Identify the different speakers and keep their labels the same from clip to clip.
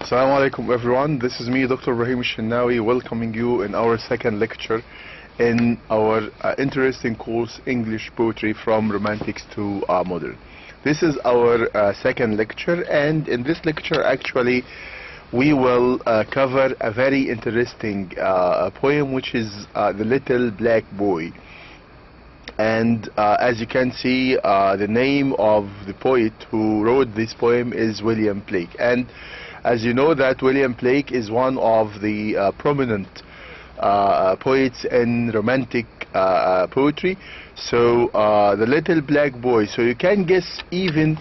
Speaker 1: Assalamu alaikum everyone, this is me Dr. Ibrahim Elshinnawy welcoming you in our second lecture in our interesting course English Poetry from Romantics to Modern. This is our second lecture, and in this lecture actually we will cover a very interesting poem, which is The Little Black Boy. And as you can see, the name of the poet who wrote this poem is William Blake. And as you know that William Blake is one of the prominent poets in romantic poetry. So The Little Black Boy, so you can guess even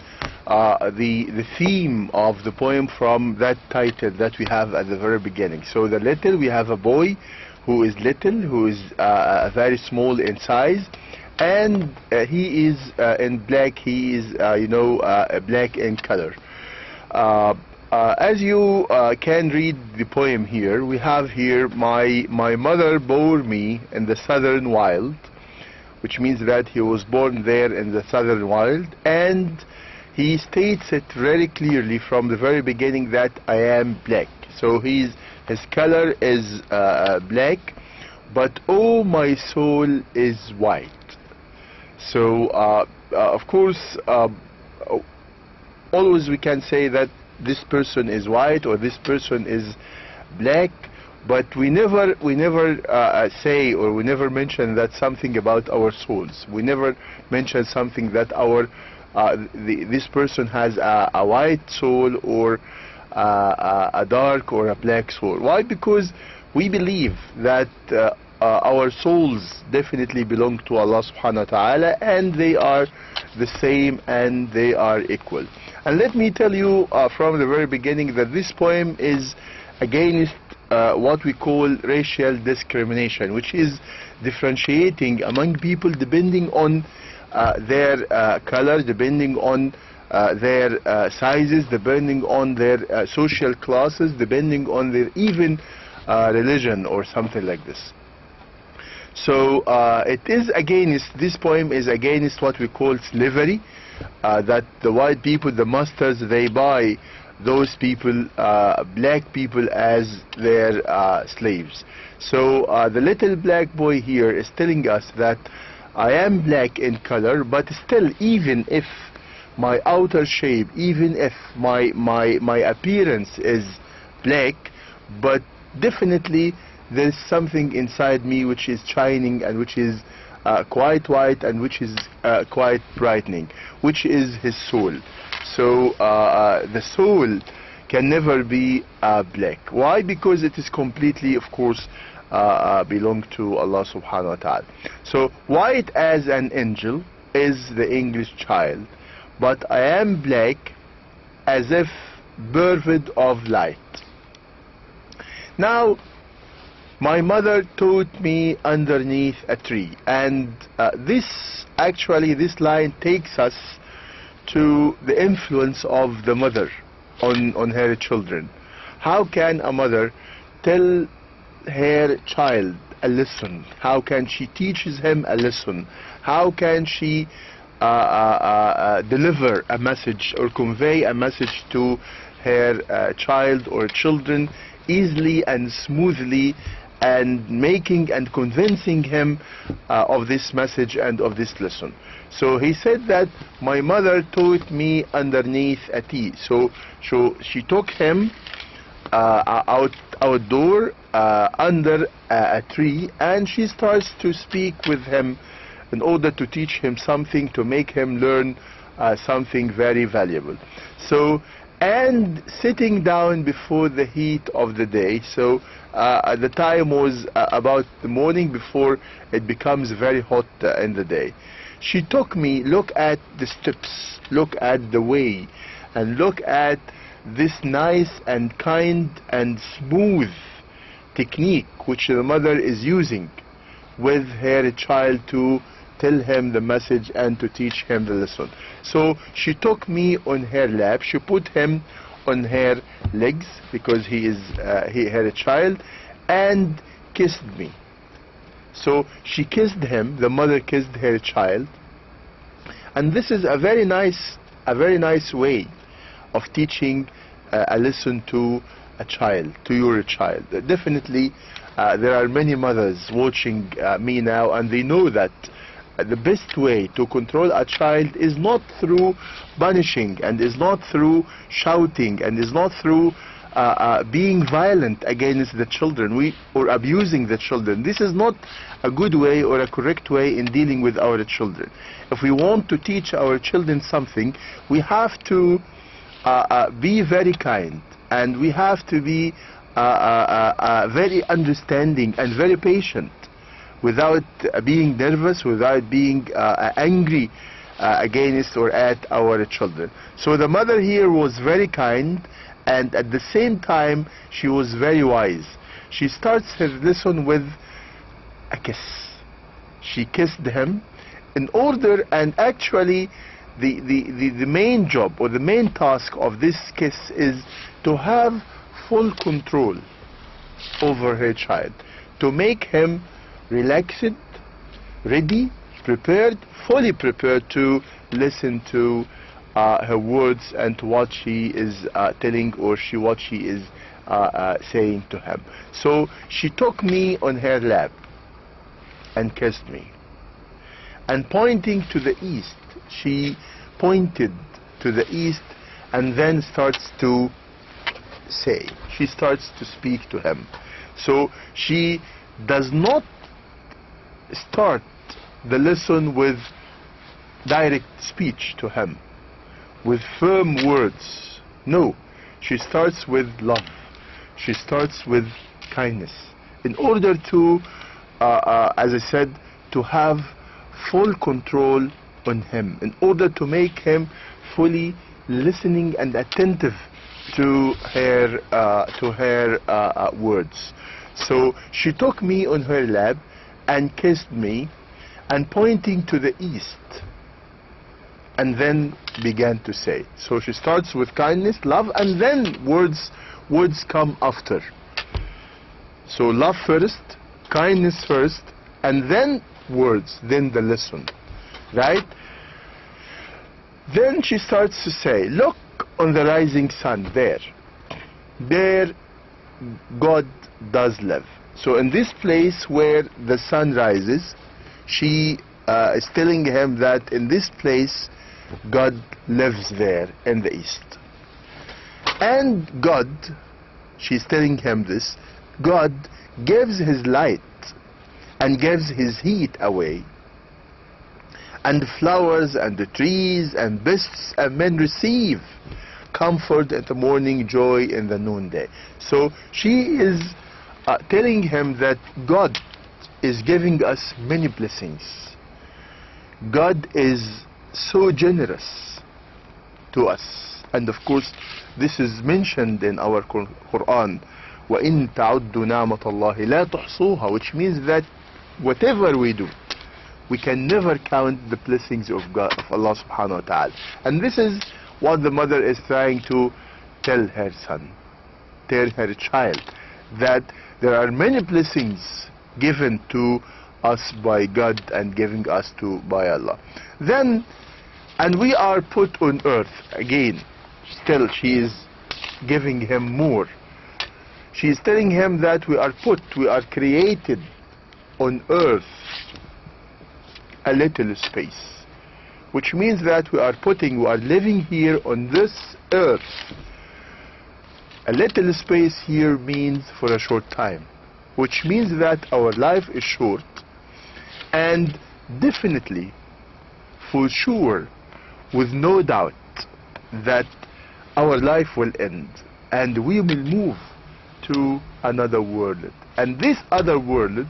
Speaker 1: the theme of the poem from that title that we have at the very beginning. So the little, we have a boy who is little, who is very small in size, and he is in black. He is black in color. As you can read the poem here, we have here, my mother bore me in the southern wild, which means that he was born there in the southern wild, and he states it very clearly from the very beginning that I am black. So his color is black, but oh, my soul is white. So of course, always we can say that this person is white or this person is black, but we never say, or we never mention that something about our souls. We never mention something that our this person has a white soul or a dark or a black soul. Why? Because we believe that our souls definitely belong to Allah subhanahu wa ta'ala, and they are the same and they are equal. And let me tell you from the very beginning that this poem is against what we call racial discrimination, which is differentiating among people depending on their color, depending on their sizes, depending on their social classes, depending on their even religion or something like this. So it is against, this poem is against what we call slavery, that the white people, the masters, they buy those people, black people, as their slaves. So the little black boy here is telling us that I am black in color, but still, even if my outer shape, even if my appearance is black, but definitely there's something inside me which is shining and which is quite white and which is quite brightening, which is his soul. So the soul can never be black. Why? Because it is completely, of course, belong to Allah subhanahu wa ta'ala. So white as an angel is the English child, but I am black as if birthed of light. Now, my mother taught me underneath a tree, and this line takes us to the influence of the mother on her children. How can a mother tell her child a lesson? How can she teaches him a lesson? How can she deliver a message or convey a message to her child or children easily and smoothly, and making and convincing him of this message and of this lesson? So he said that my mother taught me underneath a tree. So she took him outdoor under a tree, and she starts to speak with him in order to teach him something, to make him learn something very valuable. So, and sitting down before the heat of the day. So the time was about the morning before it becomes very hot in the day. She took me, look at the steps, look at the way, and look at this nice and kind and smooth technique which the mother is using with her child to tell him the message and to teach him the lesson. So she took me on her lap, she put him on her legs because he had a child, and kissed me. So she kissed him, the mother kissed her child, and this is a very nice way of teaching a lesson to a child, to your child. Definitely, there are many mothers watching me now, and they know that the best way to control a child is not through punishing, and is not through shouting, and is not through being violent against the children, or abusing the children. This is not a good way or a correct way in dealing with our children. If we want to teach our children something, we have to be very kind, and we have to be very understanding and very patient, without being nervous, without being angry against or at our children. So the mother here was very kind, and at the same time she was very wise. She starts her lesson with a kiss. She kissed him in order, and actually the main job or the main task of this kiss is to have full control over her child, to make him relaxed, ready, prepared, fully prepared to listen to her words and to what she is telling, or what she is saying to him. So she took me on her lap and kissed me, and pointing to the east, she pointed to the east, and then starts to say, she starts to speak to him. So she does not start the lesson with direct speech to him, with firm words. No, she starts with love. She starts with kindness, in order to, as I said, to have full control on him, in order to make him fully listening and attentive to her words. So she took me on her lap and kissed me, and pointing to the east, and then began to say. So she starts with kindness, love, and then words come after. So love first, kindness first, and then words, then the lesson, right? Then she starts to say, look on the rising sun there. There God does live. So in this place where the sun rises, she is telling him that in this place God lives there in the east. And God, she's telling him this, God gives his light and gives his heat away, and the flowers and the trees and beasts and men receive comfort at the morning, joy in the noonday. So she is telling him that God is giving us many blessings. God is so generous to us, and of course this is mentioned in our Quran, وَإِن تَعُدُّوا نَعْمَةَ اللَّهِ لَا تُحْصُوهَا, which means that whatever we do, we can never count the blessings of God, of Allah subhanahu wa ta'ala. And this is what the mother is trying to tell her son, tell her child, that there are many blessings given to us by God and giving us to by Allah. Then, and we are put on earth again. Still she is giving him more. She is telling him that we are created on earth a little space, which means that we are living here on this earth. A little space here means for a short time, which means that our life is short, and definitely, for sure, with no doubt, that our life will end and we will move to another world. And this other world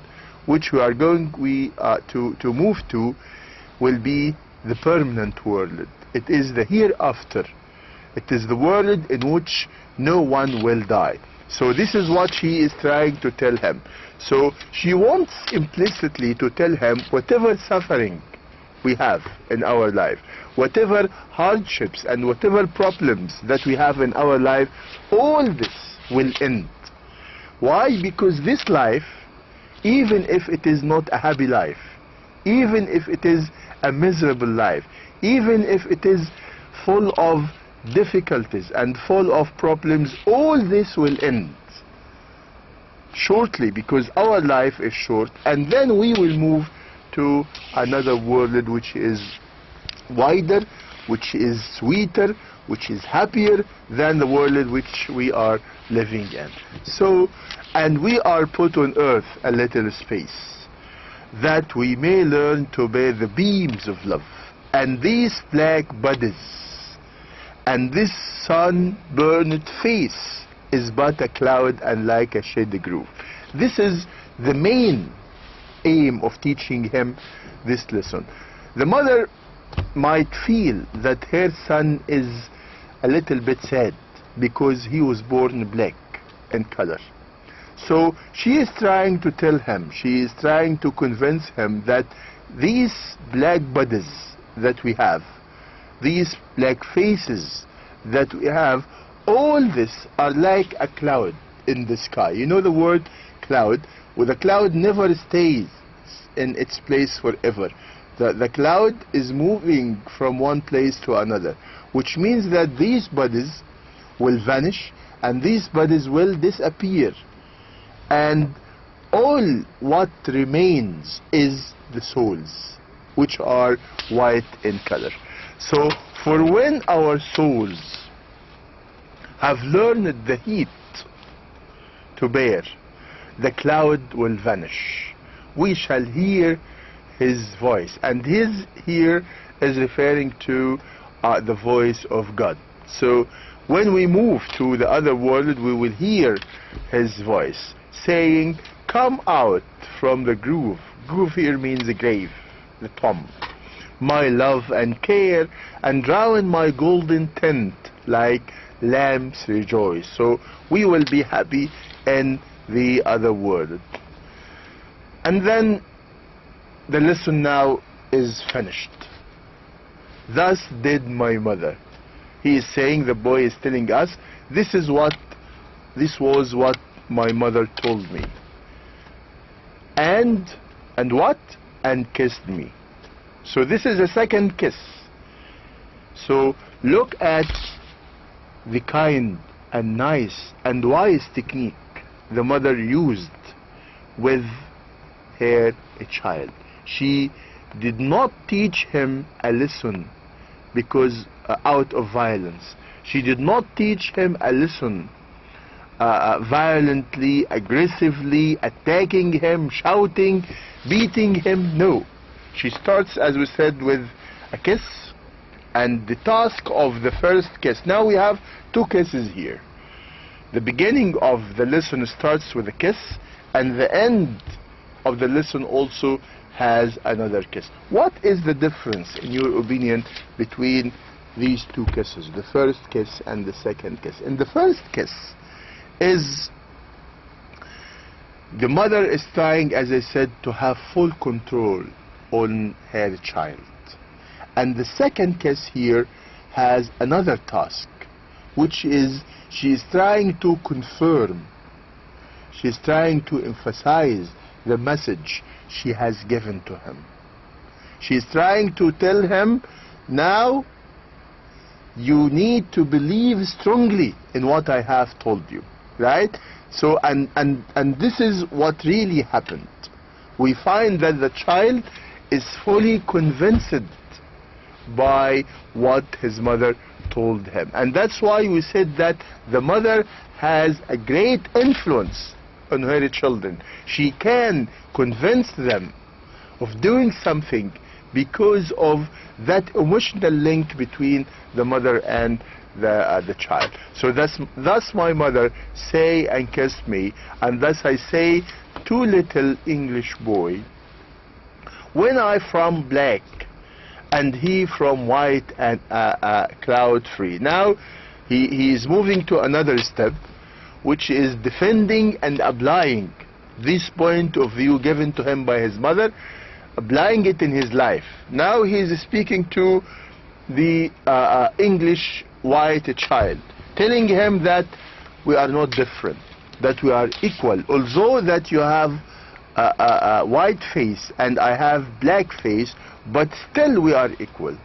Speaker 1: which we are going to move to will be the permanent world. It is the hereafter. It is the world in which no one will die. So this is what she is trying to tell him. So she wants implicitly to tell him whatever suffering we have in our life, whatever hardships and whatever problems that we have in our life, all this will end. Why? Because this life, even if it is not a happy life, even if it is a miserable life, even if it is full of difficulties and full of problems, all this will end shortly, because our life is short, and then we will move to another world which is wider, which is sweeter, which is happier than the world which we are living in. So, and we are put on earth a little space, that we may learn to bear the beams of love, and these black bodies, and this sun-burned face is but a cloud and like a shady grove. This is the main aim of teaching him this lesson. The mother might feel that her son is a little bit sad because he was born black in color. So she is trying to tell him, she is trying to convince him that these black bodies that we have, these black faces that we have, all this are like a cloud in the sky. You know the word cloud? Well, the cloud never stays in its place forever. The cloud is moving from one place to another, which means that these bodies will vanish and these bodies will disappear, and all what remains is the souls, which are white in color. So for when our souls have learned the heat to bear, the cloud will vanish. We shall hear his voice, and his here is referring to the voice of God. So when we move to the other world, we will hear his voice saying, "Come out from the groove." Groove here means the grave, the tomb. "My love and care, and drown my golden tent like lambs rejoice." So we will be happy in the other world. And then the lesson now is finished. "Thus did my mother." He is saying, the boy is telling us, this was what my mother told me. And what? And kissed me. So this is a second kiss. So look at the kind and nice and wise technique the mother used with her child. She did not teach him a lesson because out of violence. She did not teach him a lesson violently, aggressively, attacking him, shouting, beating him. No. She starts, as we said, with a kiss, and the task of the first kiss. Now we have two kisses here. The beginning of the lesson starts with a kiss, and the end of the lesson also has another kiss. What is the difference, in your opinion, between these two kisses, the first kiss and the second kiss? In the first kiss is the mother is trying, as I said, to have full control on her child. And the second kiss here has another task, which is she is trying to confirm, she is trying to emphasize the message she has given to him. She is trying to tell him, now you need to believe strongly in what I have told you, right? So and this is what really happened. We find that the child is fully convinced by what his mother told him, and that's why we said that the mother has a great influence on her children. She can convince them of doing something because of that emotional link between the mother and the child. So thus my mother say and kissed me, and thus I say to little English boy, when I from black and he from white and cloud free. Now he is moving to another step, which is defending and applying this point of view given to him by his mother, applying it in his life. Now he is speaking to the English white child, telling him that we are not different, that we are equal. Although that you have a white face and I have black face, but still we are equal.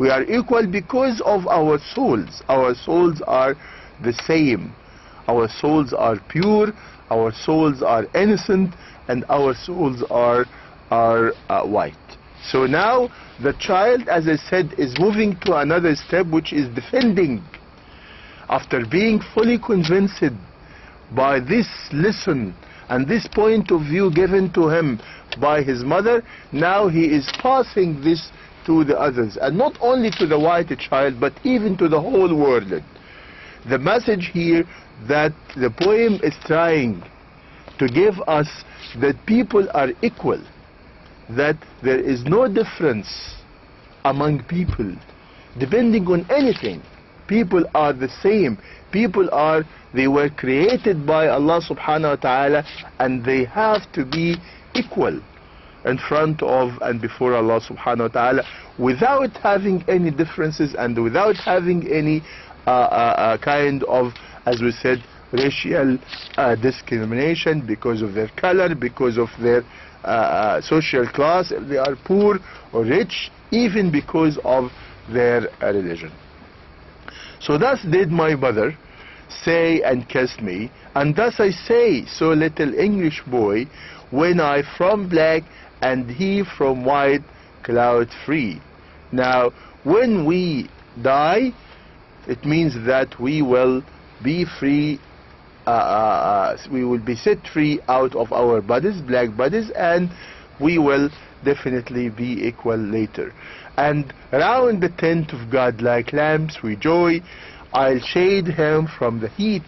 Speaker 1: We are equal because of our souls. Our souls are the same. Our souls are pure, our souls are innocent, and our souls are white. So now the child, as I said, is moving to another step, which is defending. After being fully convinced by this lesson and this point of view given to him by his mother, now he is passing this to the others, and not only to the white child, but even to the whole world. The message here that the poem is trying to give us, that people are equal, that there is no difference among people depending on anything. People are the same. They were created by Allah subhanahu wa ta'ala, and they have to be equal in front of and before Allah subhanahu wa ta'ala, without having any differences and without having any kind of, as we said, racial discrimination because of their color, because of their social class, if they are poor or rich, even because of their religion. So thus did my mother say and kiss me, and thus I say, so little English boy, when I from black and he from white, cloud free. Now when we die, it means that we will be free, we will be set free out of our bodies, black bodies, and we will definitely be equal later. And round the tent of God like lamps we joy, I'll shade him from the heat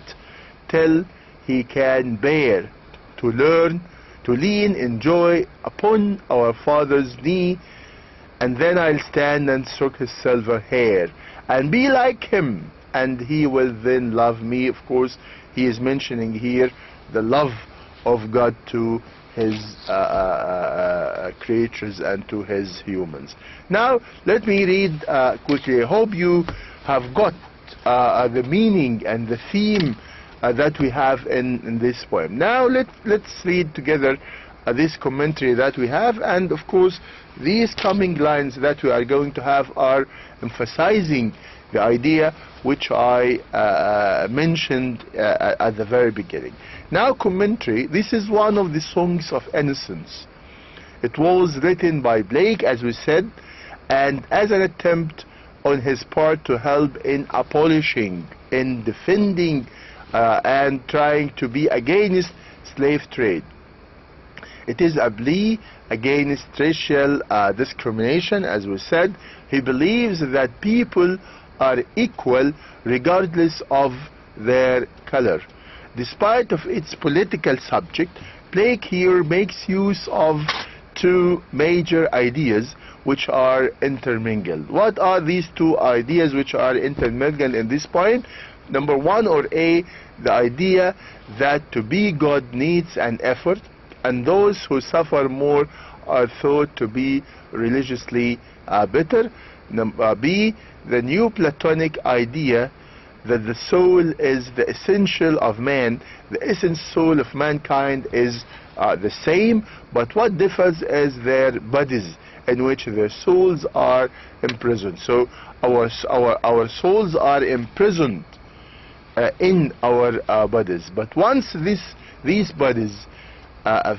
Speaker 1: till he can bear to learn, to lean in joy upon our Father's knee, and then I'll stand and stroke his silver hair and be like him, and he will then love me. Of course, he is mentioning here the love of God to his creatures and to his humans. Now let me read quickly. I hope you have got the meaning and the theme that we have in this poem. Now let's read together this commentary that we have, and of course these coming lines that we are going to have are emphasizing the idea which I mentioned at the very beginning. Now commentary. This is one of the songs of innocence. It was written by Blake, as we said, and as an attempt on his part to help in abolishing, in defending and trying to be against slave trade. It is a plea against racial discrimination, as we said. He believes that people are equal regardless of their color. Despite of its political subject, Blake here makes use of two major ideas which are intermingled. What are these two ideas which are intermingled in this poem? Number one, or A, the idea that to be God needs an effort, and those who suffer more are thought to be religiously better. B, the new Platonic idea that the soul is the essential of man, the essence soul of mankind is the same, but what differs is their bodies in which their souls are imprisoned. So our souls are imprisoned in our bodies, but once these bodies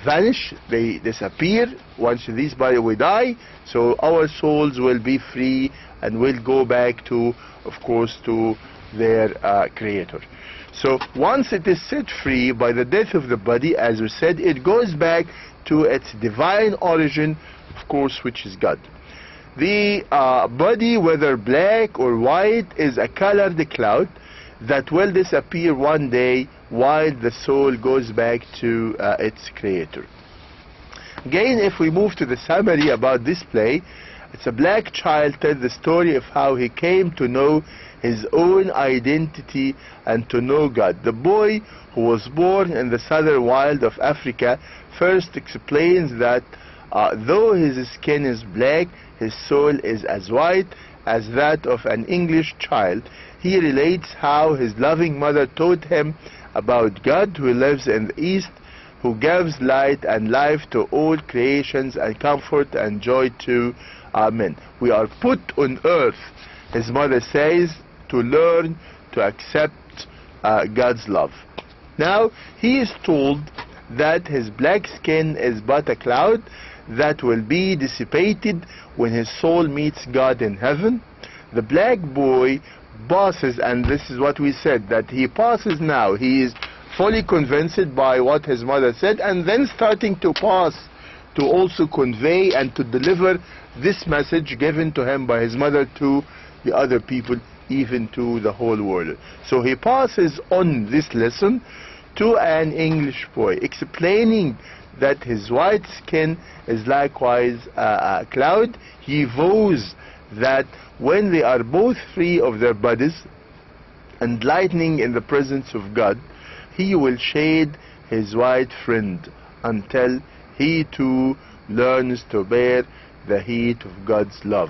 Speaker 1: vanish, they disappear. Once these bodies will die, so our souls will be free and will go back to, of course, to their creator. So once it is set free by the death of the body, as we said, it goes back to its divine origin, of course, which is God. The body, whether black or white, is a colored cloud that will disappear one day while the soul goes back to its creator. Again, if we move to the summary about this play, it's a black child tells the story of how he came to know his own identity and to know God. The boy who was born in the southern wild of Africa first explains that though his skin is black, his soul is as white as that of an English child. He relates how his loving mother taught him about God who lives in the East, who gives light and life to all creations and comfort and joy to Amen. We are put on earth, his mother says, to learn to accept God's love. Now, he is told that his black skin is but a cloud that will be dissipated when his soul meets God in heaven. The black boy passes, and this is what we said, that he passes now. He is fully convinced by what his mother said, and then starting to pass to also convey and to deliver this message given to him by his mother to the other people, even to the whole world. So he passes on this lesson to an English boy, explaining that his white skin is likewise a cloud. He vows that when they are both free of their bodies and lightning in the presence of God, he will shade his white friend until he too learns to bear the heat of God's love.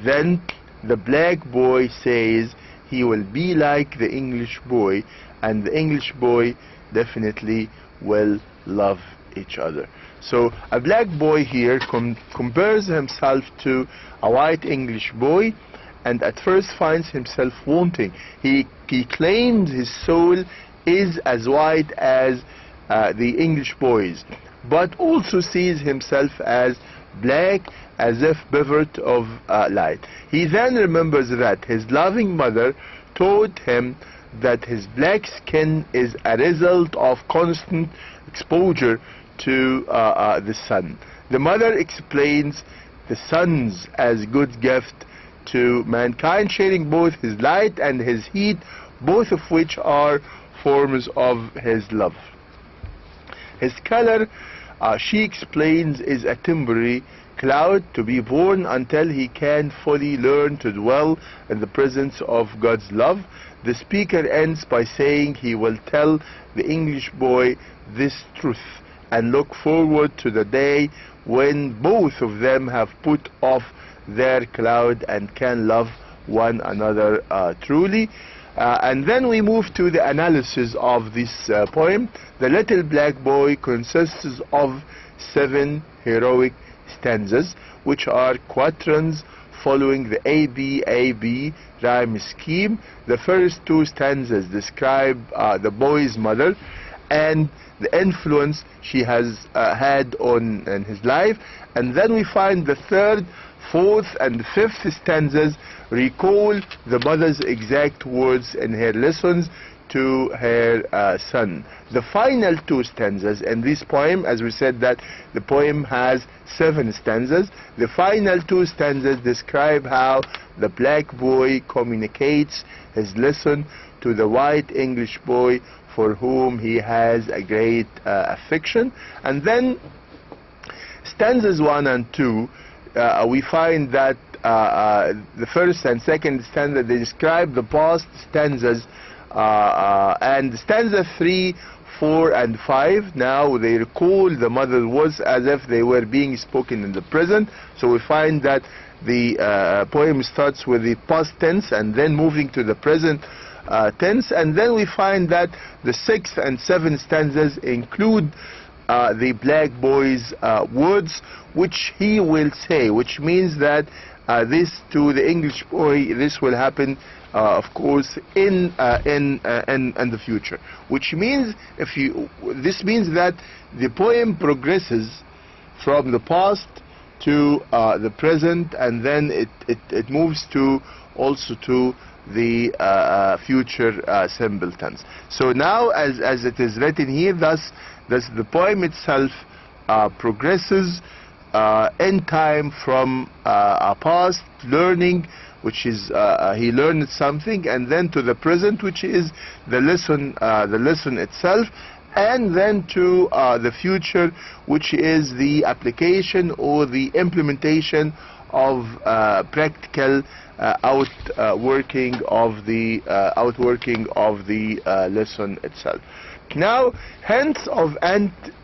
Speaker 1: Then the black boy says he will be like the English boy, and the English boy definitely will love each other. So a black boy here compares himself to a white English boy, and at first finds himself wanting. He claims his soul is as white as the English boy's, but also sees himself as black, as if bereft of light. He then remembers that his loving mother taught him that his black skin is a result of constant exposure to the sun. The mother explains the sun's as good gift to mankind, sharing both his light and his heat, both of which are forms of his love. His color, she explains, is a temporary cloud to be born until he can fully learn to dwell in the presence of God's love. The speaker ends by saying he will tell the English boy this truth and look forward to the day when both of them have put off their cloud and can love one another truly. And then we move to the analysis of this poem. The Little Black Boy consists of 7 heroic stanzas, which are quatrains following the ABAB rhyme scheme. The first 2 stanzas describe the boy's mother and the influence she has had on in his life, and then we find the 3rd, 4th and 5th stanzas recall the mother's exact words in her lessons to her son. The final 2 stanzas in this poem, as we said that the poem has 7 stanzas, the final 2 stanzas describe how the black boy communicates his lesson to the white English boy for whom he has a great affection. And then stanzas 1 and 2, we find that the first and second stanza, they describe the past stanzas, and stanza 3, 4 and 5, now they recall the mother's words as if they were being spoken in the present. So we find that the poem starts with the past tense and then moving to the present tense, and then we find that the 6th and 7th stanzas include the black boy's words, which he will say, which means that this to the English boy, this will happen of course in the future, which means this means that the poem progresses from the past to the present, and then it moves to also to the future simple tense. So now as it is written here, thus the poem itself progresses in time from a past learning, which is he learned something, and then to the present, which is the lesson itself, and then to the future, which is the application or the implementation of practical outworking of the lesson itself. Now, hints of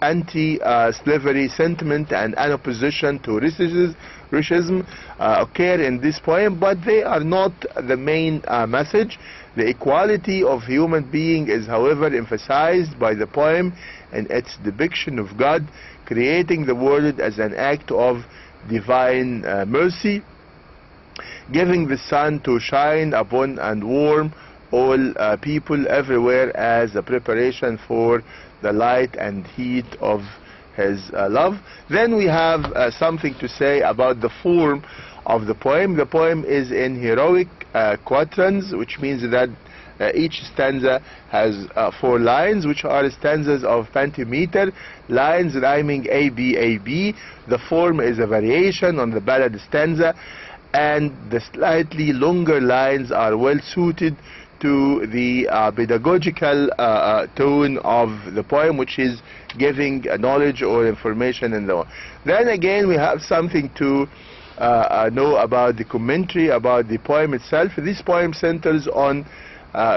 Speaker 1: anti-slavery sentiment and an opposition to racism occur in this poem, but they are not the main message. The equality of human being is, however, emphasized by the poem and its depiction of God creating the world as an act of divine mercy, giving the sun to shine upon and warm all people everywhere as a preparation for the light and heat of his love. Then we have something to say about the form of the poem. The poem is in heroic quatrains, which means that each stanza has 4 lines, which are stanzas of pentameter, lines rhyming A, B, A, B. The form is a variation on the ballad stanza, and the slightly longer lines are well suited to the pedagogical tone of the poem, which is giving knowledge or information and so on. Then again, we have something to know about the commentary about the poem itself. This poem centers on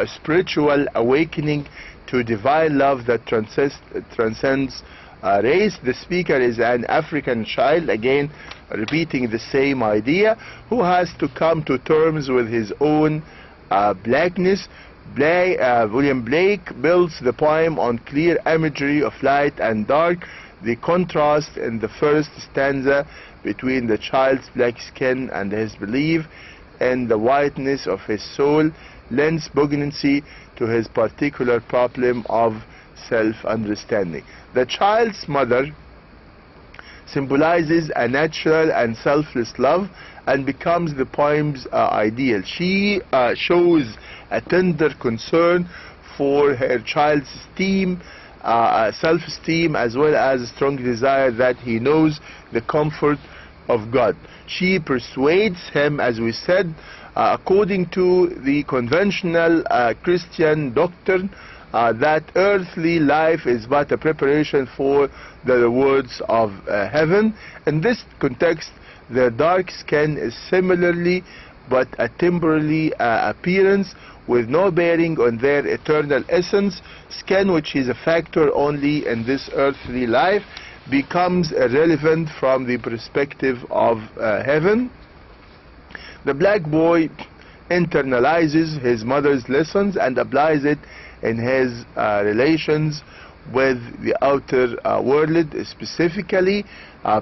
Speaker 1: spiritual awakening to divine love that transcends race. The speaker is an African child, again repeating the same idea, who has to come to terms with his own blackness. William Blake builds the poem on clear imagery of light and dark. The contrast in the first stanza between the child's black skin and his belief in the whiteness of his soul lends poignancy to his particular problem of self-understanding. The child's mother symbolizes a natural and selfless love and becomes the poem's ideal. She shows a tender concern for her child's self-esteem, as well as a strong desire that he knows the comfort of God. She persuades him, as we said, according to the conventional Christian doctrine, that earthly life is but a preparation for the rewards of heaven. In this context, the dark skin is similarly but a temporary appearance with no bearing on their eternal essence. Skin, which is a factor only in this earthly life, becomes irrelevant from the perspective of heaven. The black boy internalizes his mother's lessons and applies it in his relations with the outer world. Specifically,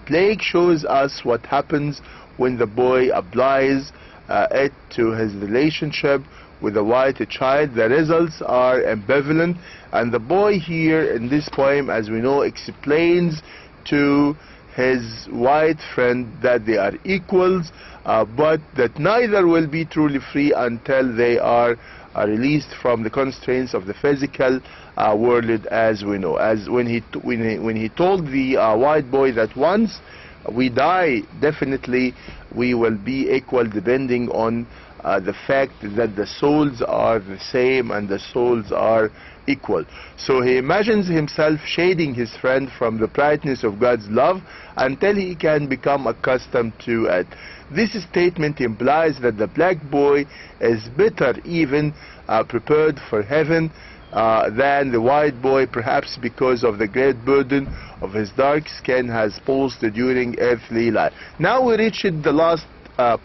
Speaker 1: Blake shows us what happens when the boy applies it to his relationship with a white child. The results are ambivalent, and the boy here in this poem, as we know, explains to his white friend that they are equals, but that neither will be truly free until they are released from the constraints of the physical world, as we know. As when he told the white boy that once we die, definitely we will be equal, depending on the fact that the souls are the same and the souls are equal. So he imagines himself shading his friend from the brightness of God's love until he can become accustomed to it. This statement implies that the black boy is better even prepared for heaven than the white boy, perhaps because of the great burden of his dark skin has posed during earthly life. Now we reached the last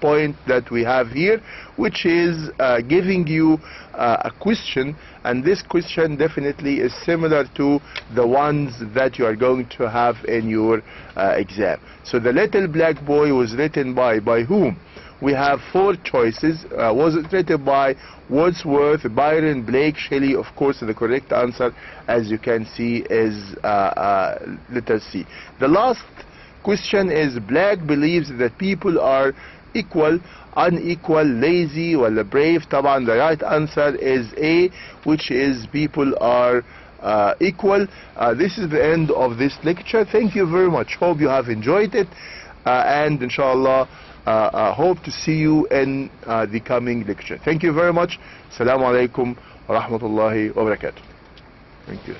Speaker 1: point that we have here, which is giving you a question, and this question definitely is similar to the ones that you are going to have in your exam. So the little black boy was written by whom? We have 4 choices. Was it written by Wordsworth, Byron, Blake, Shelley? Of course, the correct answer, as you can see, is letter C. The last question is: Black believes that people are equal, unequal, lazy, or brave. Taban, the right answer is A, which is people are equal. This is the end of this lecture. Thank you very much. Hope you have enjoyed it, and inshallah hope to see you in the coming lecture. Thank you very much. Assalamu alaikum wa rahmatullahi wa barakatuh. Thank you.